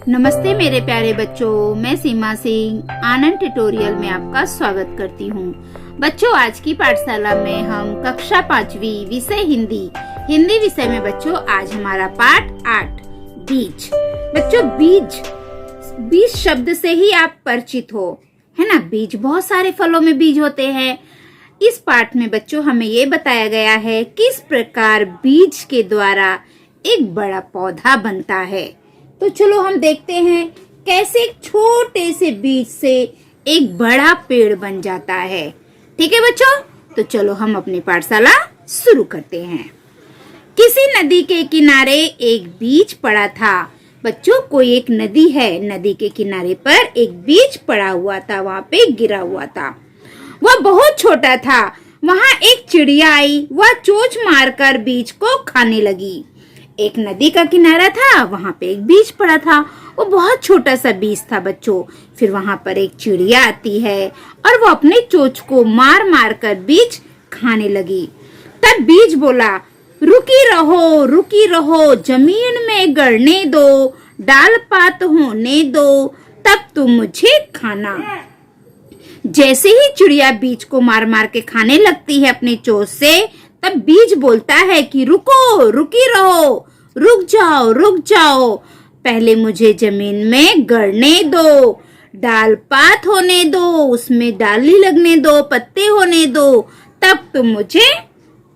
नमस्ते मेरे प्यारे बच्चों, मैं सीमा सिंह आनंद ट्यूटोरियल में आपका स्वागत करती हूँ। बच्चों, आज की पाठशाला में हम कक्षा 5वीं विषय हिंदी विषय में बच्चों आज हमारा पाठ 8 बीज। बच्चों, बीज शब्द से ही आप परिचित हो, है ना। बीज, बहुत सारे फलों में बीज होते हैं। इस पाठ में बच्चों हमें ये बताया गया है किस प्रकार बीज के द्वारा एक बड़ा पौधा बनता है। तो चलो हम देखते हैं कैसे एक छोटे से बीज से एक बड़ा पेड़ बन जाता है। ठीक है बच्चों, तो चलो हम अपनी पाठशाला शुरू करते हैं। किसी नदी के किनारे एक बीज पड़ा था। बच्चों, कोई एक नदी है, नदी के किनारे पर एक बीज पड़ा हुआ था, वहाँ पे गिरा हुआ था। वह बहुत छोटा था। वहाँ एक चिड़िया आई, वह चोंच मारकर बीज को खाने लगी। एक नदी का किनारा था, वहाँ पे एक बीज पड़ा था। वो बहुत छोटा सा बीज था बच्चों। फिर वहाँ पर एक चिड़िया आती है और वो अपने चोंच को मार मार कर बीज खाने लगी। तब बीज बोला, रुकी रहो, जमीन में गड़ने दो, डाल पात होने दो, तब तुम मुझे खाना। जैसे ही चिड़िया बीज को मार मार के खाने लगती है अपनी चोंच से, तब बीज बोलता है कि रुकी रहो, रुक जाओ, पहले मुझे जमीन में गड़ने दो, डाल पात होने दो, उसमें डाली लगने दो, पत्ते होने दो, तब तुम मुझे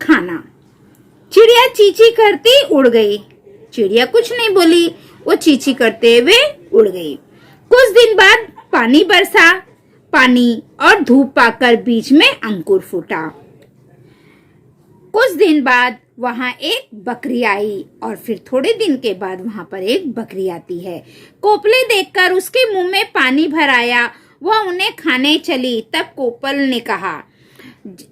खाना। चिड़िया चींची करती उड़ गई। चिड़िया कुछ नहीं बोली, वो चींची करते हुए उड़ गई। कुछ दिन बाद पानी बरसा। पानी और धूप पाकर बीज में अंकुर फूटा। कुछ दिन बाद वहाँ एक बकरी आई और फिर थोड़े दिन के बाद वहाँ पर एक बकरी आती है। कोपले देखकर उसके मुंह में पानी भर आया। वह उन्हें खाने चली। तब कोपल ने कहा,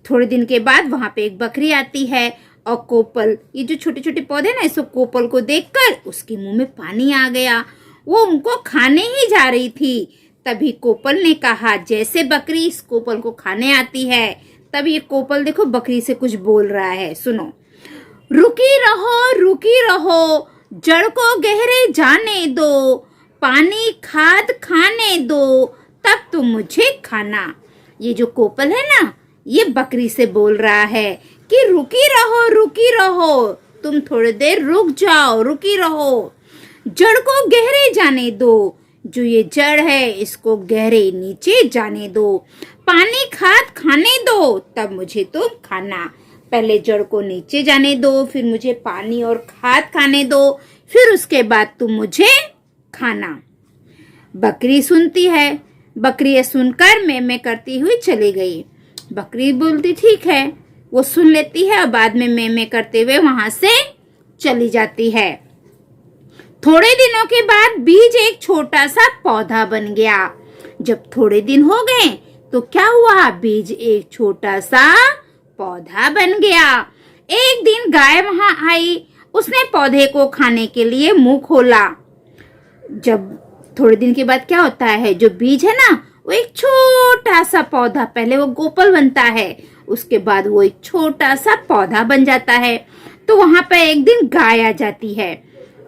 थोड़े दिन के बाद वहाँ पे एक बकरी आती है और कोपल, ये जो छोटे छोटे पौधे ना, इस कोपल को देखकर उसके मुंह में पानी आ गया। वो उनको खाने ही जा रही थी। तभी कोपल ने कहा, जैसे बकरी इस कोपल को खाने आती है, तब ये कोपल देखो बकरी से कुछ बोल रहा है, सुनो। रुकी रहो, जड़ को गहरे जाने दो, पानी खाद खाने दो, तब तुम मुझे खाना। ये जो कोपल है ना, ये बकरी से बोल रहा है कि रुकी रहो, तुम थोड़ी देर रुक जाओ, रुकी रहो, जड़ को गहरे जाने दो, जो ये जड़ है इसको गहरे नीचे जाने दो, पानी खाद खाने दो, तब मुझे तुम खाना। पहले जड़ को नीचे जाने दो, फिर मुझे पानी और खाद खाने दो, फिर उसके बाद तुम मुझे खाना। बकरी सुनती है। बकरी ये सुनकर मैं करती हुई चली गई। बकरी बोलती ठीक है, वो सुन लेती है और बाद में मैं करते हुए वहां से चली जाती है। थोड़े दिनों के बाद बीज एक छोटा सा पौधा बन गया। जब थोड़े दिन हो गए तो क्या हुआ, बीज एक छोटा सा पौधा बन गया। एक दिन गाय वहां आई। उसने पौधे को खाने के लिए मुंह खोला। जब थोड़े दिन के बाद क्या होता है, जो बीज है ना, वो एक छोटा सा पौधा, पहले वो गोपल बनता है, उसके बाद वो एक छोटा सा पौधा बन जाता है। तो वहां पर एक दिन गाय आ जाती है।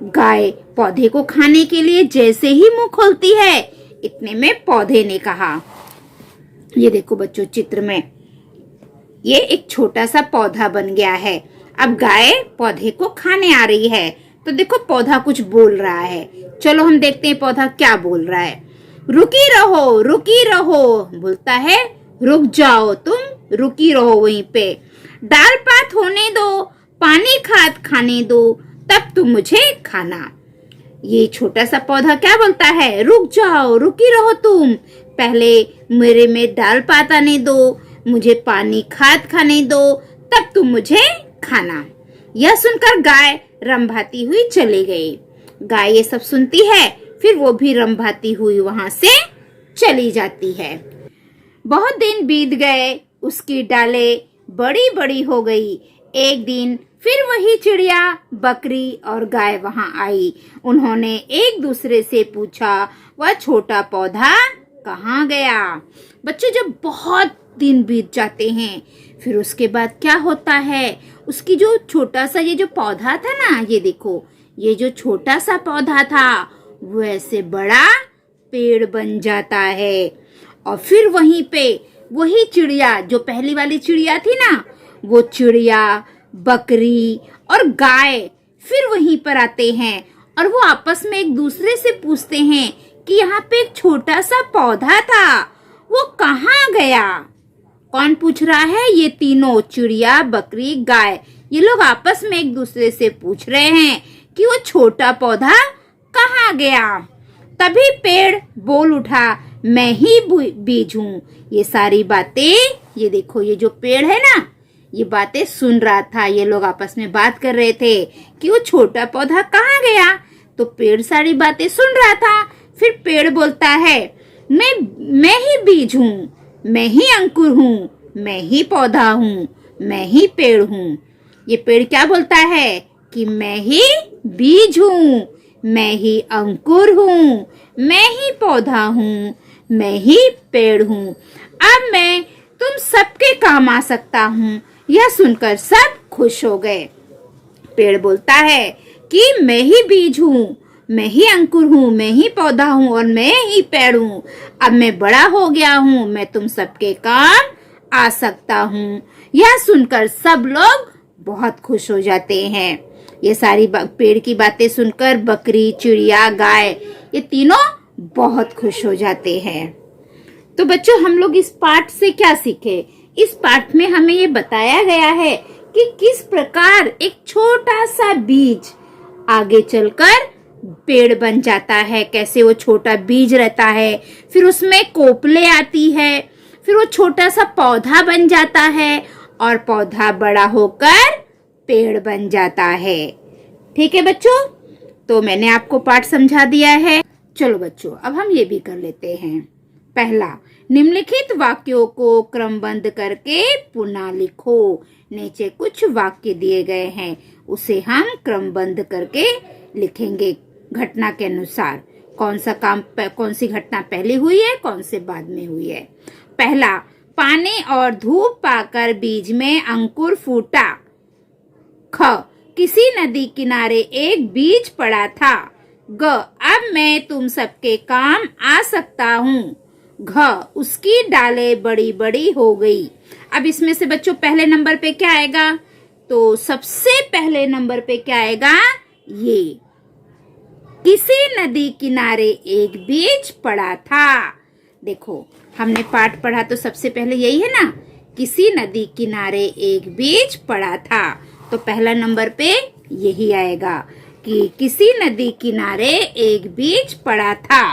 गाय पौधे को खाने के लिए जैसे ही मुंह खोलती है, इतने में पौधे ने कहा, ये देखो बच्चों चित्र में, ये एक छोटा सा पौधा बन गया है। अब गाय पौधे को खाने आ रही है, तो देखो पौधा कुछ बोल रहा है। चलो हम देखते हैं पौधा क्या बोल रहा है। रुकी रहो, बोलता है रुक जाओ, तुम रुकी रहो वहीं पे, डाल पात होने दो, पानी खाद खाने दो, तब तुम मुझे खाना। ये छोटा सा पौधा क्या बोलता है, रुक जाओ, रुकी रहो तुम, पहले मेरे में डाल पात आने दो, मुझे पानी खाद खाने दो, तब तुम मुझे खाना। यह सुनकर गाय रंभाती हुई चली गई। गाय ये सब सुनती है, फिर वो भी रंभाती हुई वहां से चली जाती है। बहुत दिन बीत गए, उसकी डालें बड़ी बड़ी हो गई। एक दिन फिर वही चिड़िया, बकरी और गाय वहां आई। उन्होंने एक दूसरे से पूछा, वह छोटा पौधा कहाँ गया। बच्चों, जब बहुत दिन बीत जाते हैं, फिर उसके बाद क्या होता है, उसकी जो छोटा सा ये जो पौधा था ना, ये देखो, ये जो छोटा सा पौधा था वो ऐसे बड़ा पेड़ बन जाता है। और फिर वहीं पे वही चिड़िया, जो पहली वाली चिड़िया थी ना, वो चिड़िया, बकरी और गाय फिर वहीं पर आते हैं और वो आपस में एक दूसरे से पूछते हैं कि यहाँ पे एक छोटा सा पौधा था, वो कहाँ गया। कौन पूछ रहा है? ये तीनों, चिड़िया, बकरी, गाय। ये लोग आपस में एक दूसरे से पूछ रहे हैं कि वो छोटा पौधा कहाँ गया। तभी पेड़ बोल उठा, मैं ही बीज हूँ। ये सारी बातें, ये देखो, ये जो पेड़ है ना, ये बातें सुन रहा था। ये लोग आपस में बात कर रहे थे कि वो छोटा पौधा कहाँ गया। तो पेड़ सारी बातें सुन रहा था। फिर पेड़ बोलता है, मैं ही बीज हूँ, मैं ही अंकुर हूँ, मैं ही पौधा हूँ, मैं ही पेड़ हूँ। ये पेड़ क्या बोलता है कि मैं ही बीज हूँ, मैं ही अंकुर हूँ, मैं ही पौधा हूँ, मैं ही पेड़ हूँ। अब मैं तुम सबके काम आ सकता हूँ। यह सुनकर सब खुश हो गए। पेड़ बोलता है कि मैं ही बीज हूँ, मैं ही अंकुर हूँ, मैं ही पौधा हूँ और मैं ही पेड़ हूँ। अब मैं बड़ा हो गया हूँ, मैं तुम सबके काम आ सकता हूँ। यह सुनकर सब लोग बहुत खुश हो जाते हैं। ये सारी पेड़ की बातें सुनकर बकरी, चिड़िया, गाय, ये तीनों बहुत खुश हो जाते हैं। तो बच्चों, हम लोग इस पाठ से क्या सीखे? इस पाठ में हमें ये बताया गया है कि किस प्रकार एक छोटा सा बीज आगे चलकर पेड़ बन जाता है, कैसे वो छोटा बीज रहता है, फिर उसमें कोपले आती है, फिर वो छोटा सा पौधा बन जाता है और पौधा बड़ा होकर पेड़ बन जाता है। ठीक है बच्चों, तो मैंने आपको पाठ समझा दिया है। चलो बच्चों, अब हम ये भी कर लेते हैं। पहला, निम्नलिखित वाक्यों को क्रमबद्ध करके पुनः लिखो। नीचे कुछ वाक्य दिए गए हैं, उसे हम क्रमबद्ध करके लिखेंगे घटना के अनुसार। कौन सी घटना पहले हुई है, कौन से बाद में हुई है। पहला, पानी और धूप पाकर बीज में अंकुर फूटा। ख, किसी नदी किनारे एक बीज पड़ा था। ग, अब मैं तुम सबके काम आ सकता हूँ। घ, उसकी डालें बड़ी बड़ी हो गई। अब इसमें से बच्चों पहले नंबर पे क्या आएगा? तो सबसे पहले नंबर पे क्या आएगा? ये, किसी नदी किनारे एक बीज पड़ा था। देखो, हमने पाठ पढ़ा तो सबसे पहले यही है ना, किसी नदी किनारे एक बीज पड़ा था। तो पहला नंबर पे यही आएगा कि किसी नदी किनारे एक बीज पड़ा था।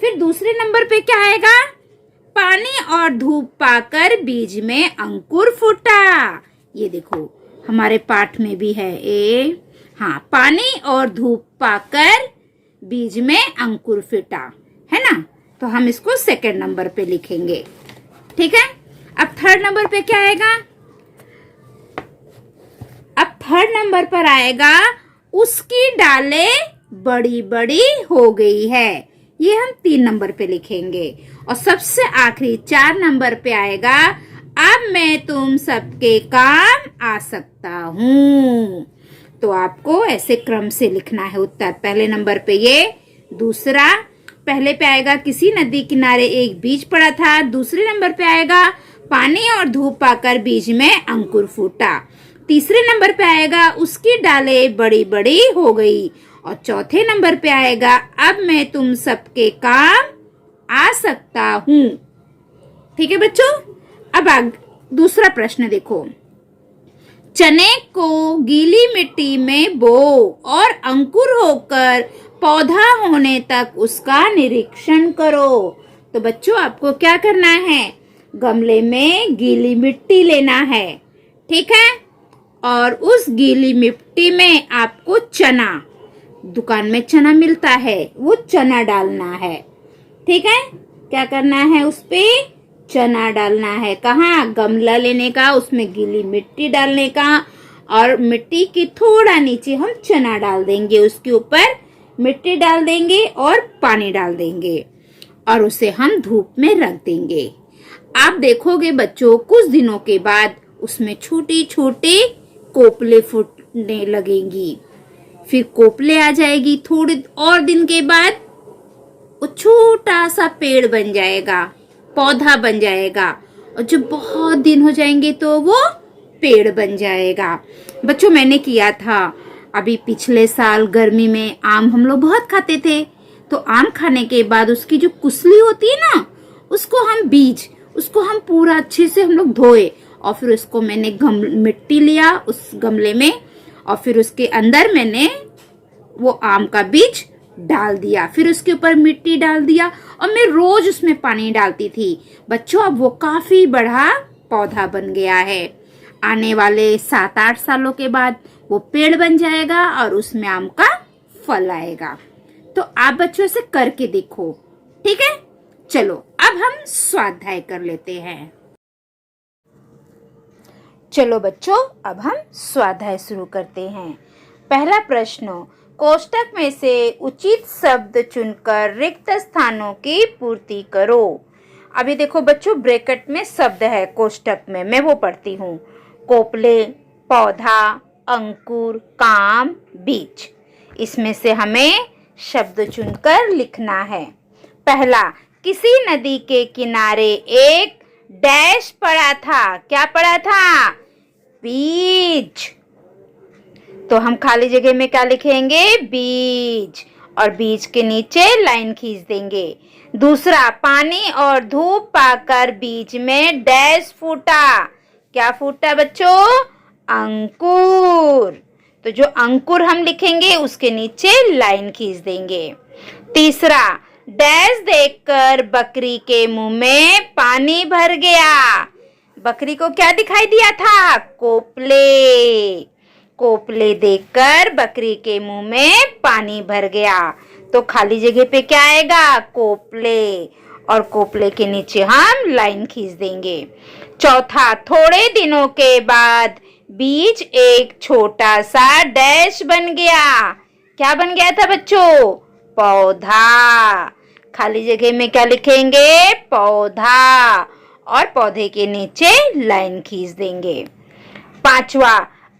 फिर दूसरे नंबर पे क्या आएगा? पानी और धूप पाकर बीज में अंकुर फूटा। ये देखो, हमारे पाठ में भी है हाँ, पानी और धूप पाकर बीज में अंकुर फूटा, है ना। तो हम इसको सेकंड नंबर पे लिखेंगे। ठीक है। अब थर्ड नंबर पे क्या आएगा? अब थर्ड नंबर पर आएगा, उसकी डालें बड़ी बड़ी हो गई है। ये हम 3 नंबर पे लिखेंगे। और सबसे आखिरी 4 नंबर पे आएगा, अब मैं तुम सबके काम आ सकता हूँ। तो आपको ऐसे क्रम से लिखना है उत्तर। पहले नंबर पे ये, दूसरा पहले पे आएगा किसी नदी किनारे एक बीज पड़ा था। दूसरे नंबर पे आएगा पानी और धूप पाकर बीज में अंकुर फूटा। तीसरे नंबर पे आएगा उसकी डालें बड़ी बड़ी हो गई। और चौथे नंबर पे आएगा, अब मैं तुम सबके काम आ सकता हूँ। ठीक है बच्चों। अब दूसरा प्रश्न देखो। चने को गीली मिट्टी में बो और अंकुर होकर पौधा होने तक उसका निरीक्षण करो। तो बच्चों, आपको क्या करना है? गमले में गीली मिट्टी लेना है, ठीक है। और उस गीली मिट्टी में आपको चना, दुकान में चना मिलता है, वो चना डालना है, ठीक है। क्या करना है? उस पे चना डालना है। कहाँ? गमला लेने का, उसमें गीली मिट्टी डालने का और मिट्टी के थोड़ा नीचे हम चना डाल देंगे, उसके ऊपर मिट्टी डाल देंगे और पानी डाल देंगे और उसे हम धूप में रख देंगे। आप देखोगे बच्चों, कुछ दिनों के बाद उसमें छोटी छोटी कोपले फूटने लगेंगी, फिर कोपले आ जाएगी। थोड़े और दिन के बाद वो छोटा सा पेड़ बन जाएगा, पौधा बन जाएगा, और जब बहुत दिन हो जाएंगे तो वो पेड़ बन जाएगा। बच्चों, मैंने किया था अभी पिछले साल गर्मी में आम हम लोग बहुत खाते थे। तो आम खाने के बाद उसकी जो कुसली होती है ना, उसको हम पूरा अच्छे से हम लोग धोए, और फिर उसको मैंने मिट्टी लिया उस गमले में, और फिर उसके अंदर मैंने वो आम का बीज डाल दिया, फिर उसके ऊपर मिट्टी डाल दिया, और मैं रोज उसमें पानी डालती थी। बच्चों, अब वो काफी बड़ा पौधा बन गया है। आने वाले 7-8 सालों के बाद वो पेड़ बन जाएगा और उसमें आम का फल आएगा। तो आप बच्चों से करके देखो, ठीक है? चलो अब हम स्वाध्याय कर लेते हैं। चलो बच्चों, अब हम स्वाध्याय शुरू करते हैं। पहला प्रश्न, कोष्टक में से उचित शब्द चुनकर रिक्त स्थानों की पूर्ति करो। अभी देखो बच्चों, ब्रैकेट में शब्द है कोष्टक में, मैं वो पढ़ती हूँ। कोपले, पौधा, अंकुर, काम, बीज। इसमें से हमें शब्द चुनकर लिखना है। पहला, किसी नदी के किनारे एक डैश पड़ा था। क्या पड़ा था? बीज। तो हम खाली जगह में क्या लिखेंगे? बीज, और बीज के नीचे लाइन खींच देंगे। दूसरा, पानी और धूप पाकर बीज में डैश फूटा। क्या फूटा बच्चों? अंकुर। तो जो अंकुर हम लिखेंगे उसके नीचे लाइन खींच देंगे। तीसरा, डैश देखकर बकरी के मुंह में पानी भर गया। बकरी को क्या दिखाई दिया था? कोपले। कोपले देखकर बकरी के मुंह में पानी भर गया। तो खाली जगह पे क्या आएगा? कोपले, और कोपले के नीचे हम लाइन खींच देंगे। चौथा, थोड़े दिनों के बाद बीज एक छोटा सा डैश बन गया। क्या बन गया था बच्चों? पौधा। खाली जगह में क्या लिखेंगे? पौधा, और पौधे के नीचे लाइन खींच देंगे। पांचवा,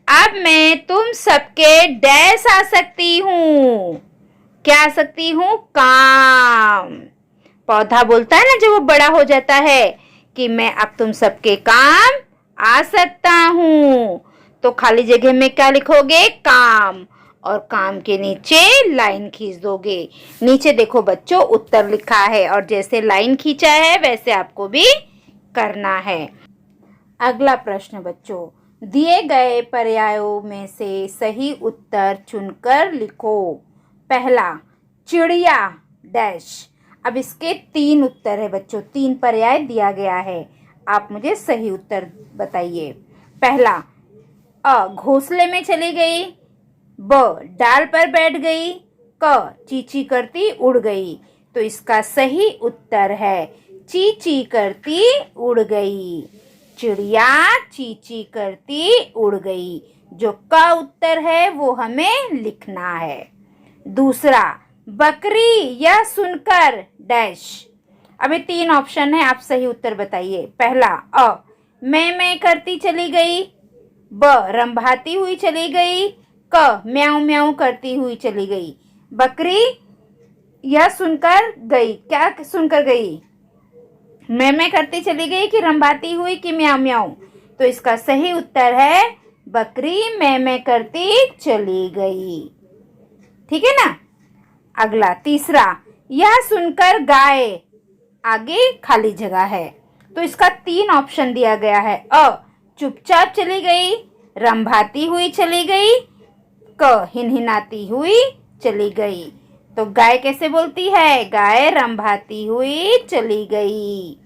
अब मैं तुम सबके डैश आ सकती हूँ। क्या आ सकती हूँ? काम। पौधा बोलता है ना जब वो बड़ा हो जाता है कि मैं अब तुम सबके काम आ सकता हूँ। तो खाली जगह में क्या लिखोगे? काम, और काम के नीचे लाइन खींच दोगे। नीचे देखो बच्चों, उत्तर लिखा है, और जैसे लाइन खींचा है वैसे आपको भी करना है। अगला प्रश्न बच्चों, दिए गए पर्यायों में से सही उत्तर चुनकर लिखो। पहला, चिड़िया डैश। अब इसके 3 उत्तर है बच्चों, 3 पर्याय दिया गया है। आप मुझे सही उत्तर बताइए। पहला, अ घोंसले में चली गई, ब डाल पर बैठ गई, क चींची करती उड़ गई। तो इसका सही उत्तर है चींची करती उड़ गई। चिड़िया चींची करती उड़ गई। जो का उत्तर है वो हमें लिखना है। दूसरा, बकरी यह सुनकर डैश। अभी 3 ऑप्शन है, आप सही उत्तर बताइए। पहला, अ मैं करती चली गई, ब रंभाती हुई चली गई, क म्याऊं म्याऊं करती हुई चली गई। बकरी यह सुनकर गई, क्या सुनकर गई? मैं करती चली गई कि रंभाती हुई कि म्याऊं म्याऊं? तो इसका सही उत्तर है बकरी मैं करती चली गई। ठीक है ना? अगला, तीसरा, यह सुनकर गाय, आगे खाली जगह है। तो इसका 3 ऑप्शन दिया गया है। अ चुपचाप चली गई, रंभाती हुई चली गई, क हिनहिनाती हुई चली गई। तो गाय कैसे बोलती है? गाय रंभाती हुई चली गई।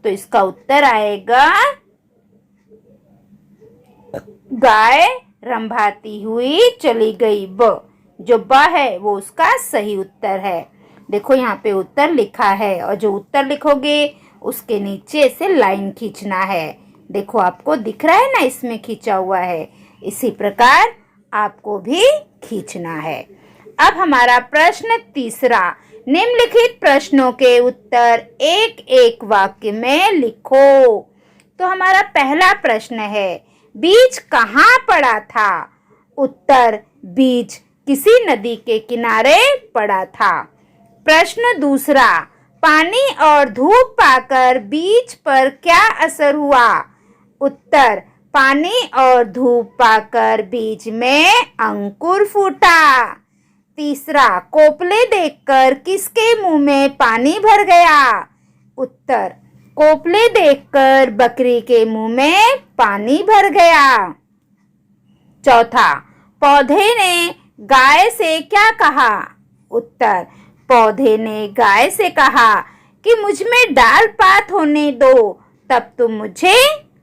तो इसका उत्तर आएगा गाय रंभाती हुई चली गई, ब। जो ब है वो उसका सही उत्तर है। देखो यहाँ पे उत्तर लिखा है, और जो उत्तर लिखोगे उसके नीचे से लाइन खींचना है। देखो आपको दिख रहा है ना, इसमें खींचा हुआ है। इसी प्रकार आपको भी खींचना है। अब हमारा प्रश्न तीसरा, निम्नलिखित प्रश्नों के उत्तर एक एक वाक्य में लिखो। तो हमारा पहला प्रश्न है, बीज कहाँ पड़ा था? उत्तर, बीज किसी नदी के किनारे पड़ा था। प्रश्न दूसरा, पानी और धूप पाकर बीज पर क्या असर हुआ? उत्तर, पानी और धूप पाकर बीज में अंकुर फूटा। तीसरा, कोपले देखकर किसके मुंह में पानी भर गया? उत्तर, कोपले देखकर बकरी के मुंह में पानी भर गया। चौथा, पौधे ने गाय से क्या कहा? उत्तर, पौधे ने गाय से कहा कि मुझ में डाल पात होने दो, तब तुम मुझे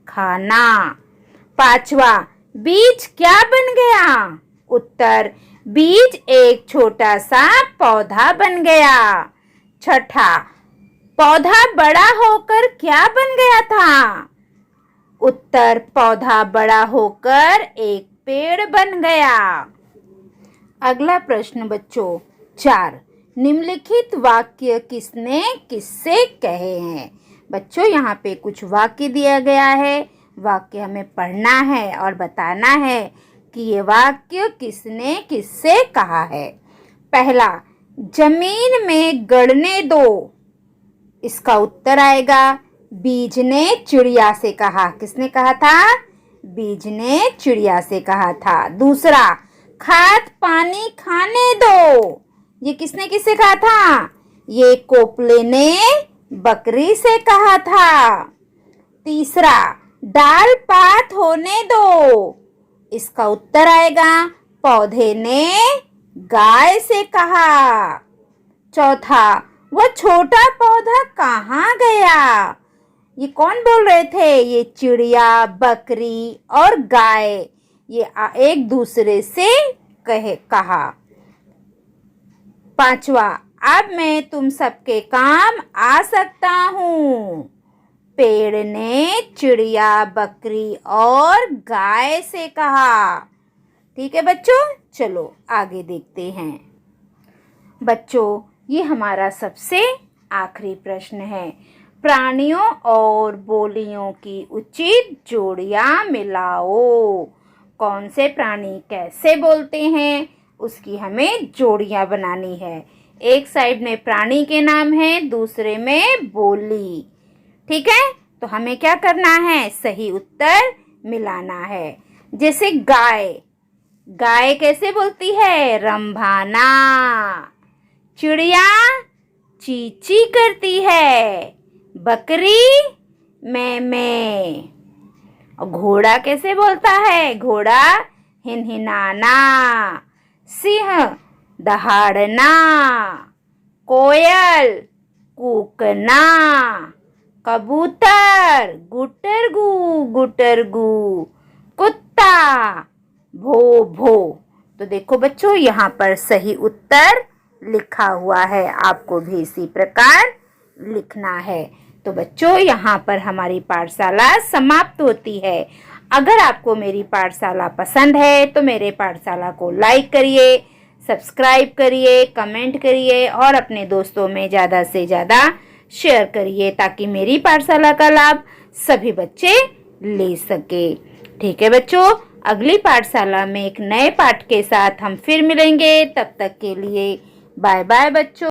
खाना। पांचवा, बीज क्या बन गया? उत्तर, बीज एक छोटा सा पौधा बन गया। छठा, पौधा बड़ा होकर क्या बन गया था? उत्तर, पौधा बड़ा होकर एक पेड़ बन गया। अगला प्रश्न बच्चों 4, निम्नलिखित वाक्य किसने किससे कहे हैं? बच्चों यहाँ पे कुछ वाक्य दिया गया है, वाक्य हमें पढ़ना है और बताना है कि ये वाक्य किसने किससे कहा है। पहला, जमीन में गड़ने दो। इसका उत्तर आएगा, बीज ने चिड़िया से कहा। किसने कहा था? बीज ने चिड़िया से कहा था। दूसरा, खाद पानी खाने दो। ये किसने किससे कहा था? ये कोपले ने बकरी से कहा था। तीसरा, डाल पात होने दो। इसका उत्तर आएगा, पौधे ने गाय से कहा। चौथा, वह छोटा पौधा कहाँ गया? ये कौन बोल रहे थे? ये चिड़िया, बकरी और गाय, ये एक दूसरे से कहा। पांचवा, अब मैं तुम सबके काम आ सकता हूँ। पेड़ ने चिड़िया, बकरी और गाय से कहा। ठीक है बच्चों, चलो आगे देखते हैं। बच्चों, ये हमारा सबसे आखिरी प्रश्न है। प्राणियों और बोलियों की उचित जोड़ियां मिलाओ। कौन से प्राणी कैसे बोलते हैं, उसकी हमें जोड़ियां बनानी है। एक साइड में प्राणी के नाम है, दूसरे में बोली। ठीक है, तो हमें क्या करना है? सही उत्तर मिलाना है। जैसे गाय, गाय कैसे बोलती है? रंभाना। चिड़िया चींची करती है। बकरी मैं। और घोड़ा कैसे बोलता है? घोड़ा हिनहिनाना। सिंह दहाड़ना। कोयल कूकना। कबूतर गुटरगू। कुत्ता भो भो। तो देखो बच्चों, यहाँ पर सही उत्तर लिखा हुआ है, आपको भी इसी प्रकार लिखना है। तो बच्चों, यहाँ पर हमारी पाठशाला समाप्त होती है। अगर आपको मेरी पाठशाला पसंद है तो मेरे पाठशाला को लाइक करिए, सब्सक्राइब करिए, कमेंट करिए और अपने दोस्तों में ज़्यादा से ज़्यादा शेयर करिए, ताकि मेरी पाठशाला का लाभ सभी बच्चे ले सके। ठीक है बच्चों, अगली पाठशाला में एक नए पाठ के साथ हम फिर मिलेंगे। तब तक के लिए बाय बाय बच्चों।